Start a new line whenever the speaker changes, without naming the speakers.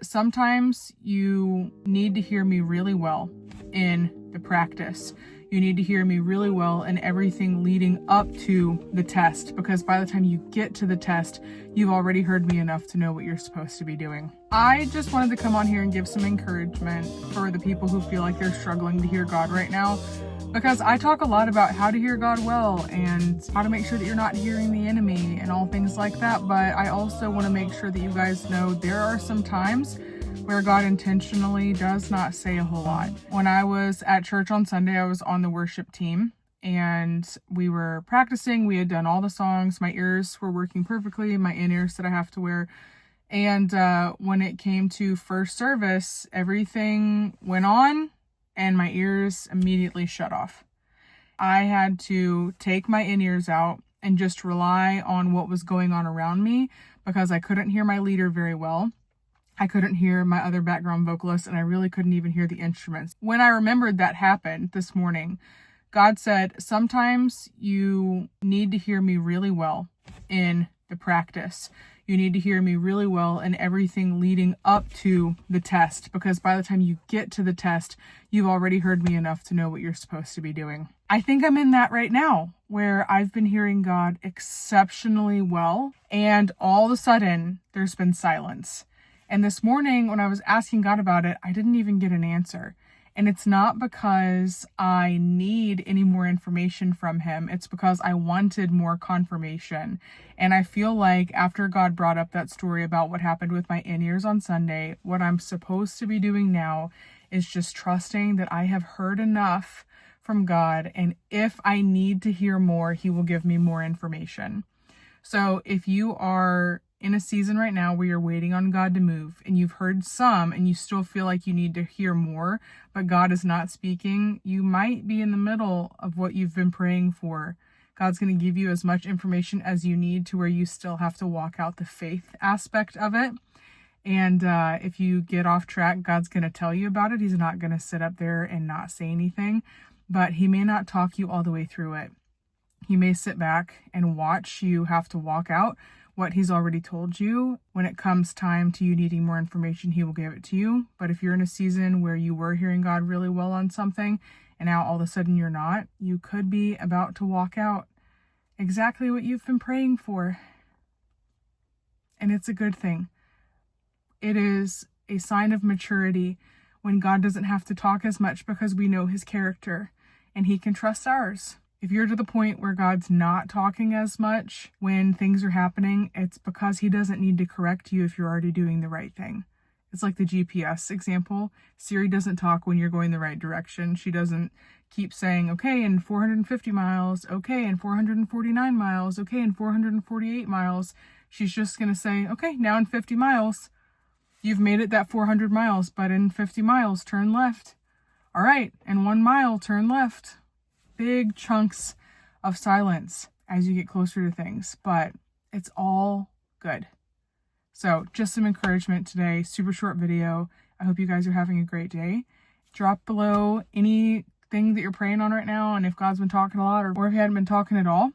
Sometimes you need to hear me really well in the practice. You need to hear me really well in everything leading up to the test, because by the time you get to the test, you've already heard me enough to know what you're supposed to be doing. I just wanted to come on here and give some encouragement for the people who feel like they're struggling to hear God right now, because I talk a lot about how to hear God well and how to make sure that you're not hearing the enemy and all things like that. But I also want to make sure that you guys know there are some times where God intentionally does not say a whole lot. When I was at church on Sunday, I was on the worship team and we were practicing. We had done all the songs. My ears were working perfectly, my in-ears that I have to wear. And when it came to first service, everything went on and my ears immediately shut off. I had to take my in-ears out and just rely on what was going on around me, because I couldn't hear my leader very well. I couldn't hear my other background vocalists, and I really couldn't even hear the instruments. When I remembered that happened this morning, God said, sometimes you need to hear me really well in the practice. You need to hear me really well in everything leading up to the test, because by the time you get to the test, you've already heard me enough to know what you're supposed to be doing. I think I'm in that right now, where I've been hearing God exceptionally well, and all of a sudden, there's been silence. And this morning, when I was asking God about it, I didn't even get an answer. And it's not because I need any more information from him. It's because I wanted more confirmation. And I feel like after God brought up that story about what happened with my in-ears on Sunday, what I'm supposed to be doing now is just trusting that I have heard enough from God. And if I need to hear more, he will give me more information. So if you are in a season right now where you're waiting on God to move and you've heard some and you still feel like you need to hear more, but God is not speaking, you might be in the middle of what you've been praying for. God's going to give you as much information as you need to where you still have to walk out the faith aspect of it. And if you get off track, God's going to tell you about it. He's not going to sit up there and not say anything, but he may not talk you all the way through it. He may sit back and watch you have to walk out what he's already told you. When it comes time to you needing more information, he will give it to you. But if you're in a season where you were hearing God really well on something and now all of a sudden you're not, you could be about to walk out exactly what you've been praying for. And it's a good thing. It is a sign of maturity when God doesn't have to talk as much, because we know his character and he can trust ours. If you're to the point where God's not talking as much when things are happening, it's because he doesn't need to correct you if you're already doing the right thing. It's like the GPS example. Siri doesn't talk when you're going the right direction. She doesn't keep saying, okay, in 450 miles, okay, in 449 miles, okay, in 448 miles. She's just going to say, okay, now in 50 miles, you've made it that 400 miles, but in 50 miles, turn left. All right, in 1 mile, turn left. Big chunks of silence as you get closer to things, but it's all good. So just some encouragement today, super short video. I hope you guys are having a great day. Drop below anything that you're praying on right now, and if God's been talking a lot or if he hadn't been talking at all.